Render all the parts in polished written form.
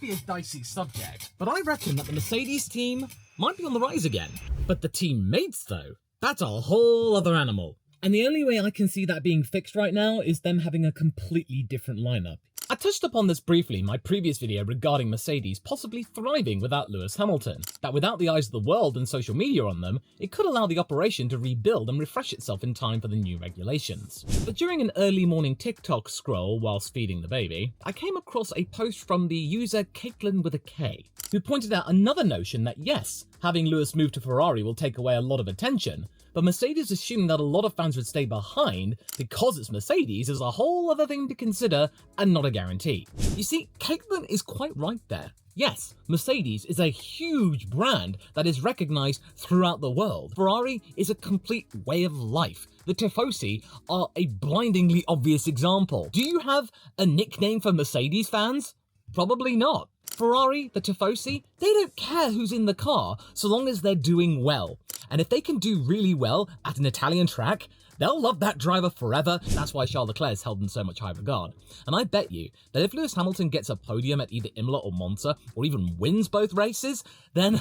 could be a dicey subject, but I reckon that the Mercedes team might be on the rise again. But the teammates though, that's a whole other animal. And the only way I can see that being fixed right now is them having a completely different lineup. I touched upon this briefly in my previous video regarding Mercedes possibly thriving without Lewis Hamilton, that without the eyes of the world and social media on them, it could allow the operation to rebuild and refresh itself in time for the new regulations. But during an early morning TikTok scroll whilst feeding the baby, I came across a post from the user Caitlin with a K, who pointed out another notion that yes, having Lewis move to Ferrari will take away a lot of attention, but Mercedes assuming that a lot of fans would stay behind because it's Mercedes is a whole other thing to consider and not a guarantee. You see, Caitlin is quite right there. Yes, Mercedes is a huge brand that is recognized throughout the world. Ferrari is a complete way of life. The Tifosi are a blindingly obvious example. Do you have a nickname for Mercedes fans? Probably not. Ferrari, the Tifosi, they don't care who's in the car so long as they're doing well. And if they can do really well at an Italian track, they'll love that driver forever. That's why Charles Leclerc is held in so much high regard. And I bet you that if Lewis Hamilton gets a podium at either Imola or Monza, or even wins both races, then,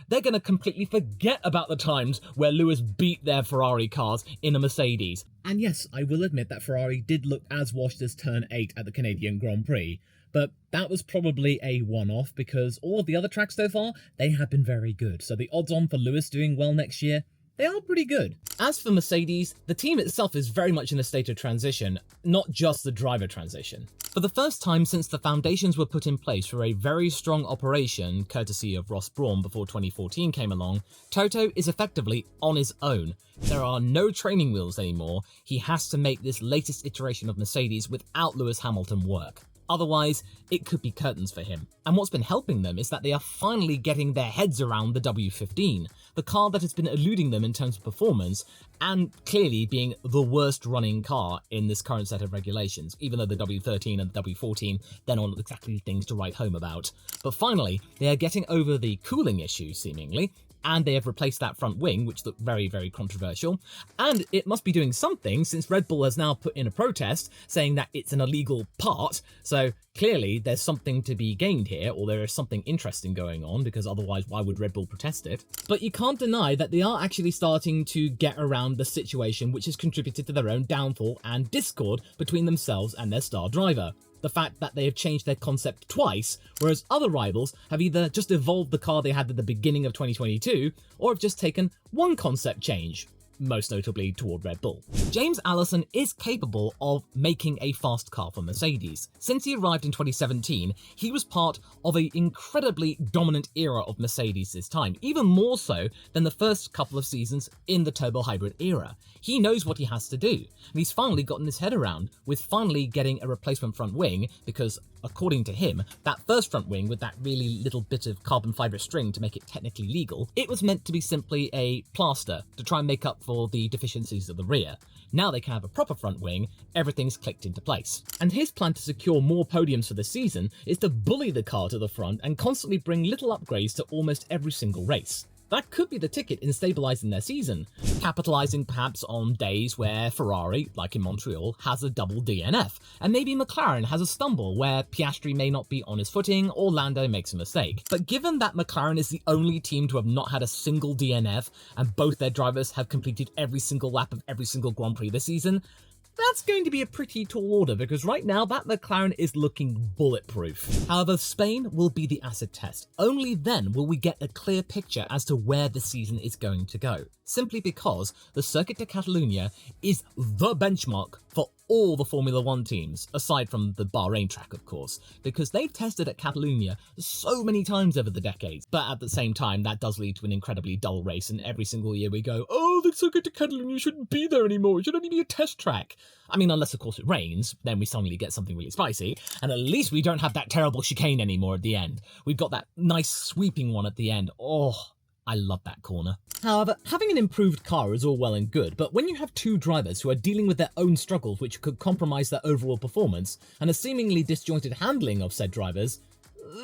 they're going to completely forget about the times where Lewis beat their Ferrari cars in a Mercedes. And yes, I will admit that Ferrari did look as washed as Turn 8 at the Canadian Grand Prix. But that was probably a one-off because all of the other tracks so far, they have been very good. So the odds on for Lewis doing well next year, they are pretty good. As for Mercedes, the team itself is very much in a state of transition, not just the driver transition. For the first time since the foundations were put in place for a very strong operation, courtesy of Ross Brawn before 2014 came along, Toto is effectively on his own. There are no training wheels anymore. He has to make this latest iteration of Mercedes without Lewis Hamilton work. Otherwise, it could be curtains for him. And what's been helping them is that they are finally getting their heads around the W15, the car that has been eluding them in terms of performance, and clearly being the worst running car in this current set of regulations, even though the W13 and the W14, they're not exactly things to write home about. But finally, they are getting over the cooling issue, seemingly, and they have replaced that front wing, which looked very, very controversial. And it must be doing something since Red Bull has now put in a protest saying that it's an illegal part. So clearly there's something to be gained here, or there is something interesting going on, because otherwise why would Red Bull protest it? But you can't deny that they are actually starting to get around the situation which has contributed to their own downfall and discord between themselves and their star driver. The fact that they have changed their concept twice, whereas other rivals have either just evolved the car they had at the beginning of 2022, or have just taken one concept change, most notably toward Red Bull. James Allison is capable of making a fast car for Mercedes. Since he arrived in 2017, he was part of an incredibly dominant era of Mercedes this time, even more so than the first couple of seasons in the turbo hybrid era. He knows what he has to do, and he's finally gotten his head around with finally getting a replacement front wing, because according to him, that first front wing with that really little bit of carbon fibre string to make it technically legal, it was meant to be simply a plaster to try and make up for the deficiencies of the rear. Now they can have a proper front wing, everything's clicked into place. And his plan to secure more podiums for the season is to bully the car to the front and constantly bring little upgrades to almost every single race. That could be the ticket in stabilising their season, capitalising perhaps on days where Ferrari, like in Montreal, has a double DNF, and maybe McLaren has a stumble where Piastri may not be on his footing or Lando makes a mistake. But given that McLaren is the only team to have not had a single DNF, and both their drivers have completed every single lap of every single Grand Prix this season, that's going to be a pretty tall order, because right now that McLaren is looking bulletproof. However, Spain will be the acid test. Only then will we get a clear picture as to where the season is going to go. Simply because the Circuit de Catalunya is the benchmark for all the Formula One teams, aside from the Bahrain track, of course, because they've tested at Catalunya so many times over the decades. But at the same time, that does lead to an incredibly dull race, and every single year we go, oh, the Circuit de Catalunya shouldn't be there anymore, it should only be a test track. I mean, unless of course it rains, then we suddenly get something really spicy, and at least we don't have that terrible chicane anymore at the end. We've got that nice sweeping one at the end. Oh, I love that corner. However, having an improved car is all well and good, but when you have two drivers who are dealing with their own struggles which could compromise their overall performance, and a seemingly disjointed handling of said drivers,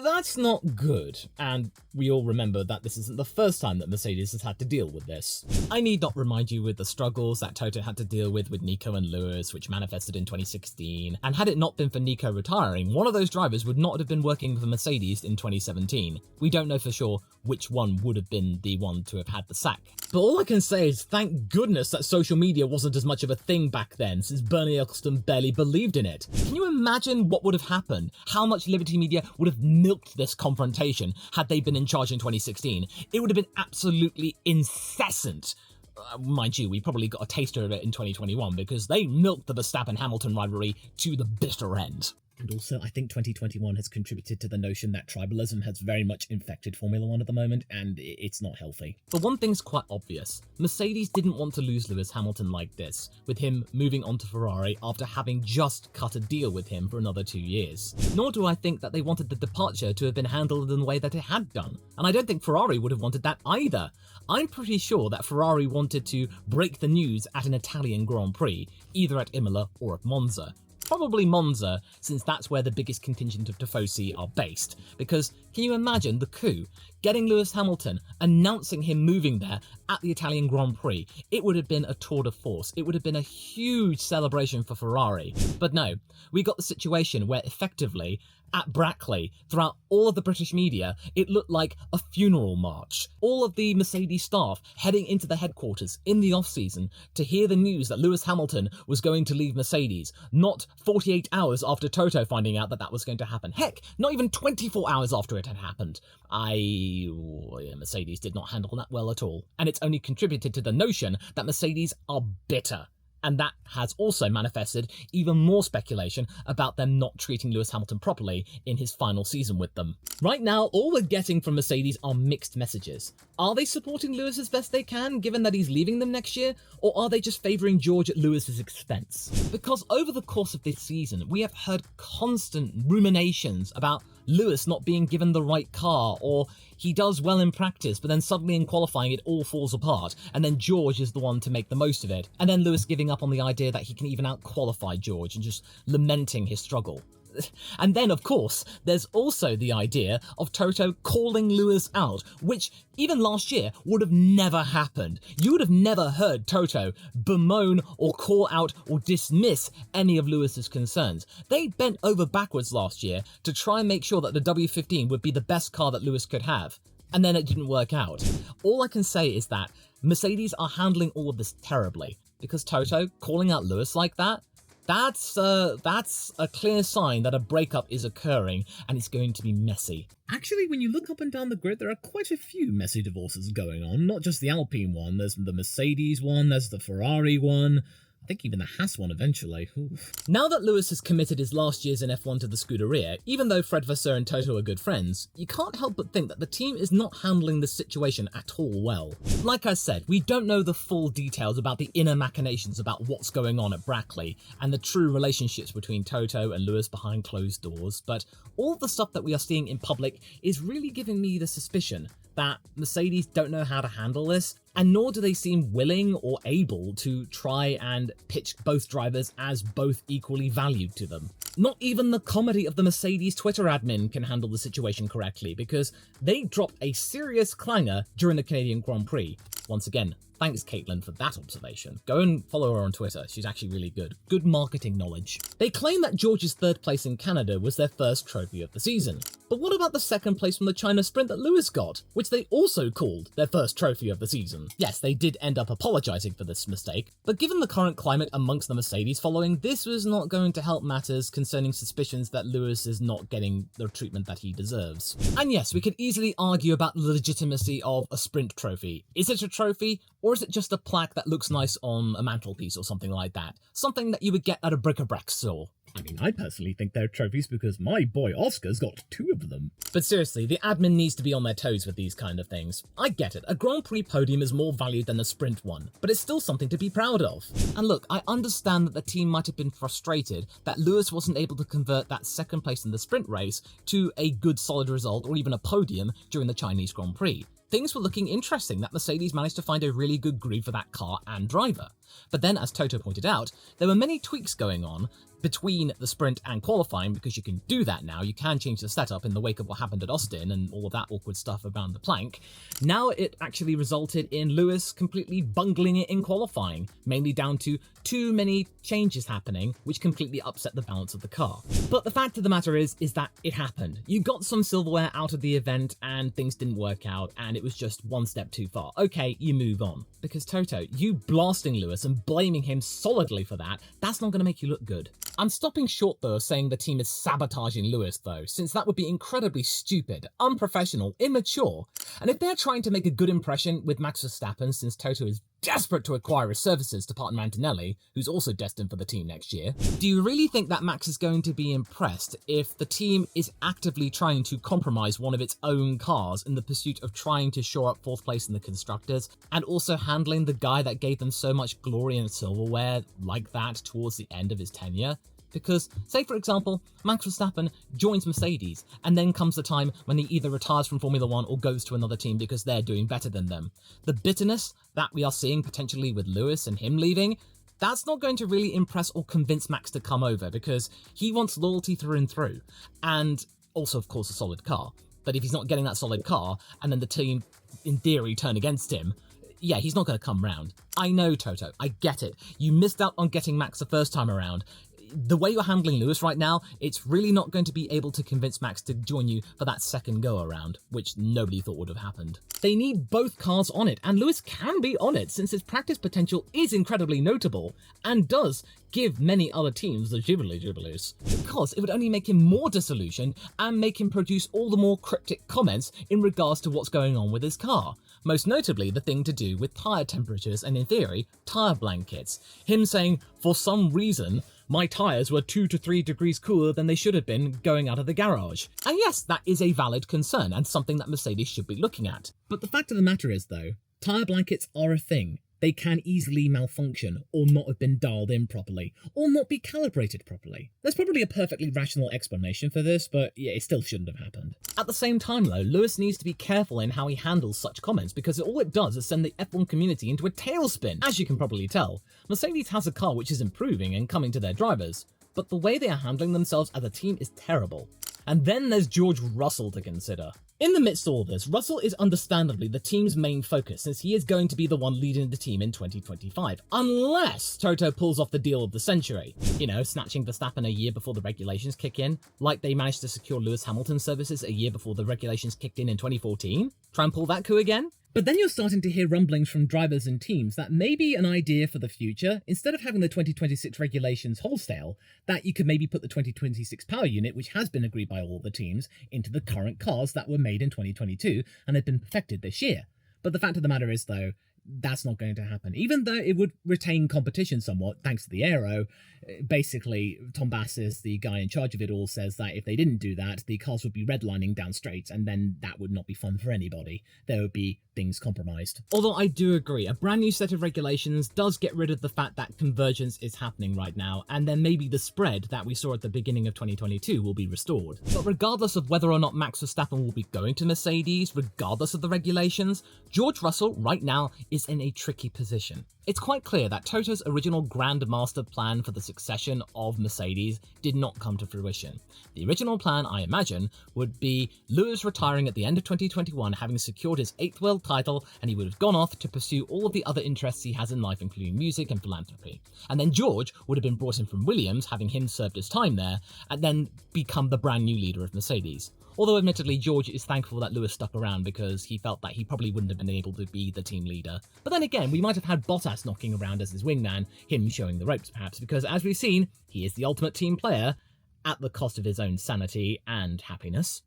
That's not good, and we all remember that this isn't the first time that Mercedes has had to deal with this. I need not remind you with the struggles that Toto had to deal with Nico and Lewis, which manifested in 2016, and had it not been for Nico retiring, one of those drivers would not have been working for Mercedes in 2017. We don't know for sure which one would have been the one to have had the sack. But all I can say is thank goodness that social media wasn't as much of a thing back then, since Bernie Ecclestone barely believed in it. Can you imagine what would have happened? How much Liberty Media would have milked this confrontation had they been in charge in 2016? It would have been absolutely incessant. Mind you, we probably got a taster of it in 2021 because they milked the Verstappen-Hamilton rivalry to the bitter end. And also, I think 2021 has contributed to the notion that tribalism has very much infected Formula One at the moment, and it's not healthy. But one thing's quite obvious. Mercedes didn't want to lose Lewis Hamilton like this, with him moving on to Ferrari after having just cut a deal with him for another 2 years. Nor do I think that they wanted the departure to have been handled in the way that it had done. And I don't think Ferrari would have wanted that either. I'm pretty sure that Ferrari wanted to break the news at an Italian Grand Prix, either at Imola or at Monza. Probably Monza, since that's where the biggest contingent of Tifosi are based. Because, can you imagine the coup? Getting Lewis Hamilton, announcing him moving there at the Italian Grand Prix. It would have been a tour de force. It would have been a huge celebration for Ferrari. But no, we got the situation where effectively, at Brackley, throughout all of the British media, it looked like a funeral march. All of the Mercedes staff heading into the headquarters in the off-season to hear the news that Lewis Hamilton was going to leave Mercedes, not 48 hours after Toto finding out that that was going to happen. Heck, not even 24 hours after it had happened. Mercedes did not handle that well at all. And it's only contributed to the notion that Mercedes are bitter. And that has also manifested even more speculation about them not treating Lewis Hamilton properly in his final season with them. Right now, all we're getting from Mercedes are mixed messages. Are they supporting Lewis as best they can, given that he's leaving them next year? Or are they just favouring George at Lewis's expense? Because over the course of this season, we have heard constant ruminations about Lewis not being given the right car, or he does well in practice, but then suddenly in qualifying it all falls apart, and then George is the one to make the most of it, and then Lewis giving up on the idea that he can even out-qualify George and just lamenting his struggle. And then, of course, there's also the idea of Toto calling Lewis out, which, even last year, would have never happened. You would have never heard Toto bemoan or call out or dismiss any of Lewis's concerns. They bent over backwards last year to try and make sure that the W15 would be the best car that Lewis could have. And then it didn't work out. All I can say is that Mercedes are handling all of this terribly, because Toto calling out Lewis like that, that's a clear sign that a breakup is occurring, and it's going to be messy. Actually, when you look up and down the grid, there are quite a few messy divorces going on. Not just the Alpine one, there's the Mercedes one, there's the Ferrari one, I think even the Haas one eventually. Oof. Now that Lewis has committed his last years in F1 to the Scuderia, even though Fred Vasseur and Toto are good friends, you can't help but think that the team is not handling this situation at all well. Like I said, we don't know the full details about the inner machinations about what's going on at Brackley, and the true relationships between Toto and Lewis behind closed doors, but all the stuff that we are seeing in public is really giving me the suspicion that Mercedes don't know how to handle this, and nor do they seem willing or able to try and pitch both drivers as both equally valued to them. Not even the comedy of the Mercedes Twitter admin can handle the situation correctly, because they dropped a serious clanger during the Canadian Grand Prix. Once again, thanks Caitlin for that observation. Go and follow her on Twitter, she's actually really good. Good marketing knowledge. They claim that George's third place in Canada was their first trophy of the season. But what about the second place from the China Sprint that Lewis got, which they also called their first trophy of the season? Yes, they did end up apologising for this mistake, but given the current climate amongst the Mercedes following, this was not going to help matters concerning suspicions that Lewis is not getting the treatment that he deserves. And yes, we could easily argue about the legitimacy of a sprint trophy. Is it a trophy, or is it just a plaque that looks nice on a mantelpiece or something like that? Something that you would get at a bric-a-brac store. I mean, I personally think they're trophies because my boy Oscar's got 2 of them. But seriously, the admin needs to be on their toes with these kind of things. I get it, a Grand Prix podium is more valued than a sprint one, but it's still something to be proud of. And look, I understand that the team might have been frustrated that Lewis wasn't able to convert that second place in the sprint race to a good solid result or even a podium during the Chinese Grand Prix. Things were looking interesting that Mercedes managed to find a really good groove for that car and driver. But then, as Toto pointed out, there were many tweaks going on between the sprint and qualifying, because you can do that now. You can change the setup in the wake of what happened at Austin and all of that awkward stuff around the plank. Now it actually resulted in Lewis completely bungling it in qualifying, mainly down to too many changes happening, which completely upset the balance of the car. But the fact of the matter is that it happened. You got some silverware out of the event and things didn't work out and it was just one step too far. Okay, you move on. Because Toto, you blasting Lewis and blaming him solidly for that, that's not going to make you look good. I'm stopping short though of saying the team is sabotaging Lewis though, since that would be incredibly stupid, unprofessional, immature. And if they're trying to make a good impression with Max Verstappen, since Toto is desperate to acquire his services to partner Antonelli, who's also destined for the team next year, do you really think that Max is going to be impressed if the team is actively trying to compromise one of its own cars in the pursuit of trying to shore up 4th place in the Constructors, and also handling the guy that gave them so much glory and silverware like that towards the end of his tenure? Because, say for example, Max Verstappen joins Mercedes, and then comes the time when he either retires from Formula 1 or goes to another team because they're doing better than them. The bitterness that we are seeing potentially with Lewis and him leaving, that's not going to really impress or convince Max to come over, because he wants loyalty through and through, and also, of course, a solid car. But if he's not getting that solid car, and then the team, in theory, turn against him, yeah, he's not going to come round. I know, Toto, I get it. You missed out on getting Max the first time around. The way you're handling Lewis right now, it's really not going to be able to convince Max to join you for that second go-around, which nobody thought would have happened. They need both cars on it, and Lewis can be on it since his practice potential is incredibly notable and does give many other teams the jibbly-jibblies, because it would only make him more disillusioned and make him produce all the more cryptic comments in regards to what's going on with his car. Most notably, the thing to do with tyre temperatures and, in theory, tyre blankets. Him saying, for some reason, my tyres were 2 to 3 degrees cooler than they should have been going out of the garage. And yes, that is a valid concern and something that Mercedes should be looking at. But the fact of the matter is, though, tyre blankets are a thing. They can easily malfunction, or not have been dialed in properly, or not be calibrated properly. There's probably a perfectly rational explanation for this, but yeah, it still shouldn't have happened. At the same time though, Lewis needs to be careful in how he handles such comments, because all it does is send the F1 community into a tailspin. As you can probably tell, Mercedes has a car which is improving and coming to their drivers, but the way they are handling themselves as a team is terrible. And then there's George Russell to consider. In the midst of all this, Russell is understandably the team's main focus, since he is going to be the one leading the team in 2025, unless Toto pulls off the deal of the century. You know, snatching Verstappen a year before the regulations kick in, like they managed to secure Lewis Hamilton's services a year before the regulations kicked in 2014. Try and pull that coup again? But then you're starting to hear rumblings from drivers and teams that may be an idea for the future, instead of having the 2026 regulations wholesale, that you could maybe put the 2026 power unit, which has been agreed by all the teams, into the current cars that were made in 2022 and had been perfected this year. But the fact of the matter is, though, that's not going to happen. Even though it would retain competition somewhat, thanks to the aero, basically, Tom Bass is the guy in charge of it all, says that if they didn't do that, the cars would be redlining down straight, and then that would not be fun for anybody. There would be things compromised. Although I do agree, a brand new set of regulations does get rid of the fact that convergence is happening right now, and then maybe the spread that we saw at the beginning of 2022 will be restored. But regardless of whether or not Max Verstappen will be going to Mercedes, regardless of the regulations, George Russell right now is in a tricky position. It's quite clear that Toto's original grand master plan for the succession of Mercedes did not come to fruition. The original plan, I imagine, would be Lewis retiring at the end of 2021, having secured his 8th world title, and he would have gone off to pursue all of the other interests he has in life, including music and philanthropy. And then George would have been brought in from Williams, having him served his time there, and then become the brand new leader of Mercedes. Although admittedly, George is thankful that Lewis stuck around because he felt that he probably wouldn't have been able to be the team leader. But then again, we might have had Bottas knocking around as his wingman, him showing the ropes perhaps, because as we've seen, he is the ultimate team player at the cost of his own sanity and happiness.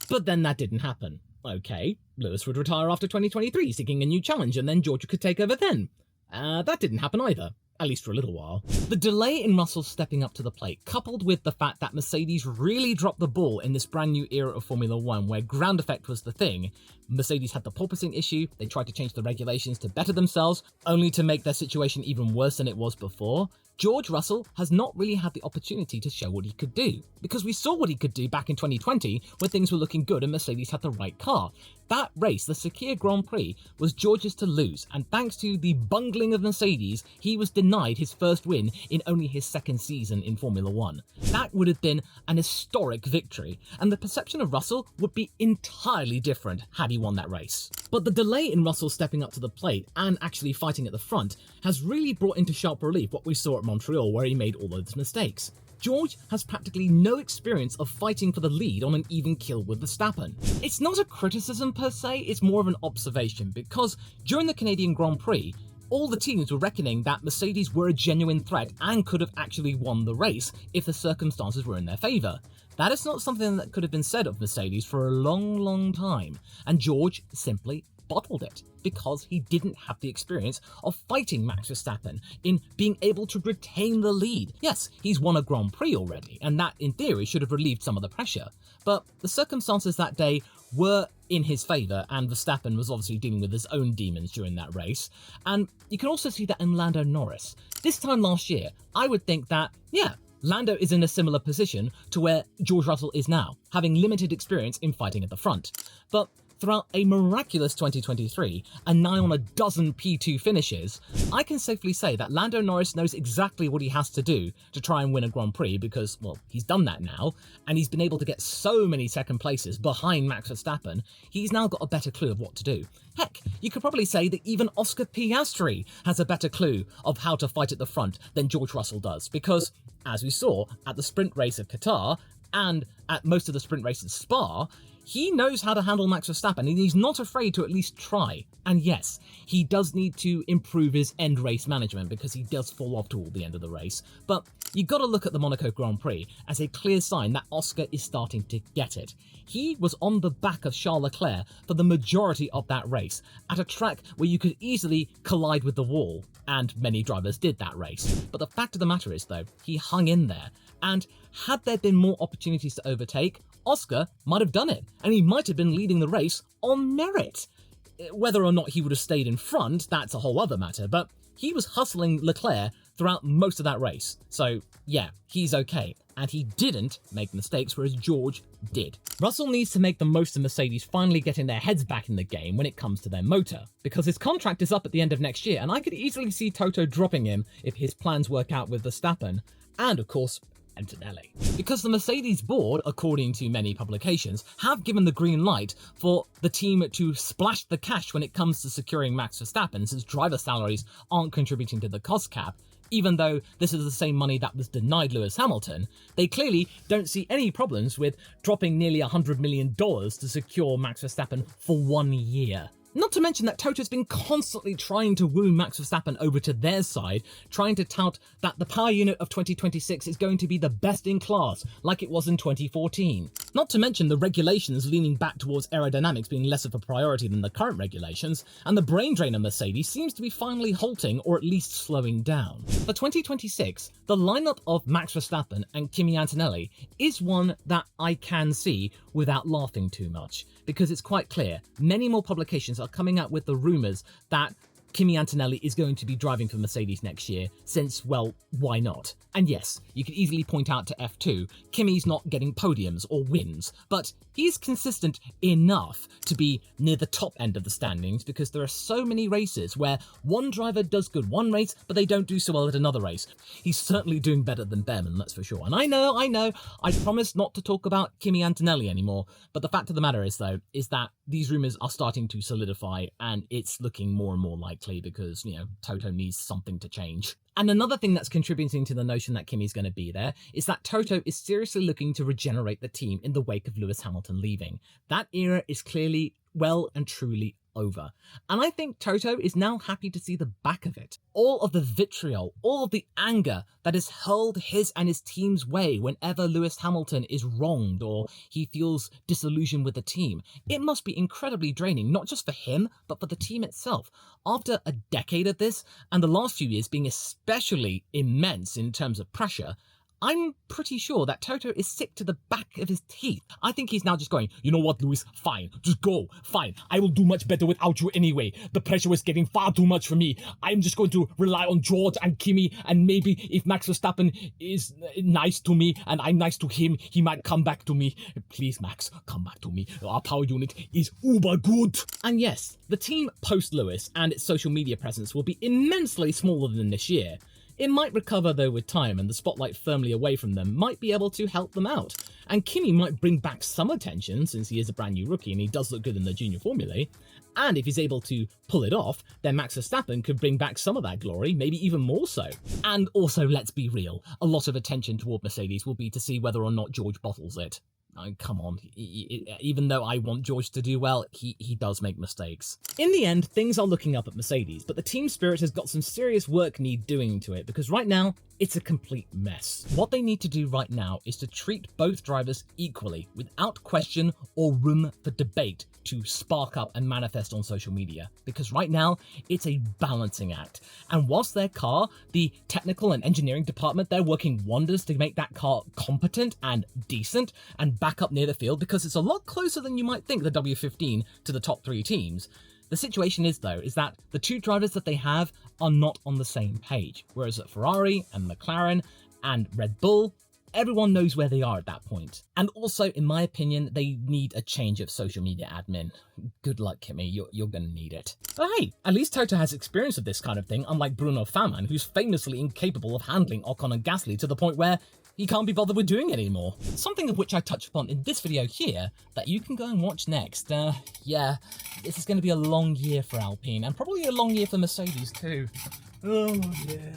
But then that didn't happen. Okay, Lewis would retire after 2023, seeking a new challenge, and then George could take over then. That didn't happen either. At least for a little while. The delay in Russell stepping up to the plate, coupled with the fact that Mercedes really dropped the ball in this brand new era of Formula 1 where ground effect was the thing. Mercedes had the porpoising issue, they tried to change the regulations to better themselves, only to make their situation even worse than it was before. George Russell has not really had the opportunity to show what he could do, because we saw what he could do back in 2020 when things were looking good and Mercedes had the right car. That race, the Sakhir Grand Prix, was George's to lose, and thanks to the bungling of Mercedes, he was denied his first win in only his second season in Formula 1. That would have been an historic victory, and the perception of Russell would be entirely different had he won that race. But the delay in Russell stepping up to the plate and actually fighting at the front has really brought into sharp relief what we saw at Montreal, where he made all those mistakes. George has practically no experience of fighting for the lead on an even keel with Verstappen. It's not a criticism per se, it's more of an observation, because during the Canadian Grand Prix, all the teams were reckoning that Mercedes were a genuine threat and could have actually won the race if the circumstances were in their favour. That is not something that could have been said of Mercedes for a long time, and George simply bottled it because he didn't have the experience of fighting Max Verstappen in being able to retain the lead. Yes, he's won a Grand Prix already, and that in theory should have relieved some of the pressure, but the circumstances that day were in his favour, and Verstappen was obviously dealing with his own demons during that race. And you can also see that in Lando Norris. This time last year, I would think that, yeah, Lando is in a similar position to where George Russell is now, having limited experience in fighting at the front. But throughout a miraculous 2023 and nigh on a dozen P2 finishes, I can safely say that Lando Norris knows exactly what he has to do to try and win a Grand Prix because, well, he's done that now, and he's been able to get so many second places behind Max Verstappen, he's now got a better clue of what to do. Heck, you could probably say that even Oscar Piastri has a better clue of how to fight at the front than George Russell does, because, as we saw at the sprint race of Qatar, and at most of the sprint races of Spa, he knows how to handle Max Verstappen, and he's not afraid to at least try. And yes, he does need to improve his end race management because he does fall off toward the end of the race. But you got to look at the Monaco Grand Prix as a clear sign that Oscar is starting to get it. He was on the back of Charles Leclerc for the majority of that race, at a track where you could easily collide with the wall, and many drivers did that race. But the fact of the matter is, though, he hung in there, and had there been more opportunities to overtake, Oscar might have done it, and he might have been leading the race on merit. Whether or not he would have stayed in front, that's a whole other matter, but he was hustling Leclerc throughout most of that race. So yeah, he's okay, and he didn't make mistakes, whereas George did. Russell needs to make the most of Mercedes finally getting their heads back in the game when it comes to their motor, because his contract is up at the end of next year, and I could easily see Toto dropping him if his plans work out with Verstappen, and of course, Antonelli. Because the Mercedes board, according to many publications, have given the green light for the team to splash the cash when it comes to securing Max Verstappen, since driver salaries aren't contributing to the cost cap. Even though this is the same money that was denied Lewis Hamilton, they clearly don't see any problems with dropping nearly $100 million to secure Max Verstappen for 1 year. Not to mention that Toto's been constantly trying to woo Max Verstappen over to their side, trying to tout that the power unit of 2026 is going to be the best in class, like it was in 2014. Not to mention the regulations leaning back towards aerodynamics being less of a priority than the current regulations, and the brain drain of Mercedes seems to be finally halting or at least slowing down. For 2026, the lineup of Max Verstappen and Kimi Antonelli is one that I can see without laughing too much, because it's quite clear many more publications are coming out with the rumours that Kimi Antonelli is going to be driving for Mercedes next year, since, well, why not? And yes, you could easily point out to F2, Kimi's not getting podiums or wins, but he's consistent enough to be near the top end of the standings, because there are so many races where one driver does good one race, but they don't do so well at another race. He's certainly doing better than Behrman, that's for sure. And I know, I promised not to talk about Kimi Antonelli anymore, but the fact of the matter is, though, is that these rumours are starting to solidify, and it's looking more and more likely because, you know, Toto needs something to change. And another thing that's contributing to the notion that Kimi's going to be there is that Toto is seriously looking to regenerate the team in the wake of Lewis Hamilton leaving. That era is clearly well and truly over. And I think Toto is now happy to see the back of it. All of the vitriol, all of the anger that is hurled his and his team's way whenever Lewis Hamilton is wronged or he feels disillusioned with the team. It must be incredibly draining, not just for him, but for the team itself. After a decade of this, and the last few years being especially immense in terms of pressure, I'm pretty sure that Toto is sick to the back of his teeth. I think he's now just going, you know what, Lewis, fine, just go, fine. I will do much better without you anyway. The pressure was getting far too much for me. I'm just going to rely on George and Kimi, and maybe if Max Verstappen is nice to me and I'm nice to him, he might come back to me. Please, Max, come back to me. Our power unit is uber good. And yes, the team post-Lewis and its social media presence will be immensely smaller than this year. It might recover though with time, and the spotlight firmly away from them might be able to help them out. And Kimi might bring back some attention since he is a brand new rookie and he does look good in the junior formulae. And if he's able to pull it off, then Max Verstappen could bring back some of that glory, maybe even more so. And also, let's be real, a lot of attention toward Mercedes will be to see whether or not George bottles it. Come on, even though I want George to do well, he does make mistakes. In the end, things are looking up at Mercedes, but the team spirit has got some serious work need doing to it, because right now, it's a complete mess. What they need to do right now is to treat both drivers equally, without question or room for debate to spark up and manifest on social media, because right now, it's a balancing act. And whilst their car, the technical and engineering department, they're working wonders to make that car competent and decent and back up near the field, because it's a lot closer than you might think, the W15, to the top 3 teams. The situation is, though, is that the 2 drivers that they have are not on the same page, whereas at Ferrari and McLaren and Red Bull, everyone knows where they are at that point. And also, in my opinion, they need a change of social media admin. Good luck, Kimi, you're gonna need it. But hey, at least Toto has experience of this kind of thing, unlike Bruno Faman, who's famously incapable of handling Ocon and Gasly to the point where he can't be bothered with doing it anymore. Something of which I touched upon in this video here that you can go and watch next. Yeah, this is going to be a long year for Alpine, and probably a long year for Mercedes too. Oh yeah.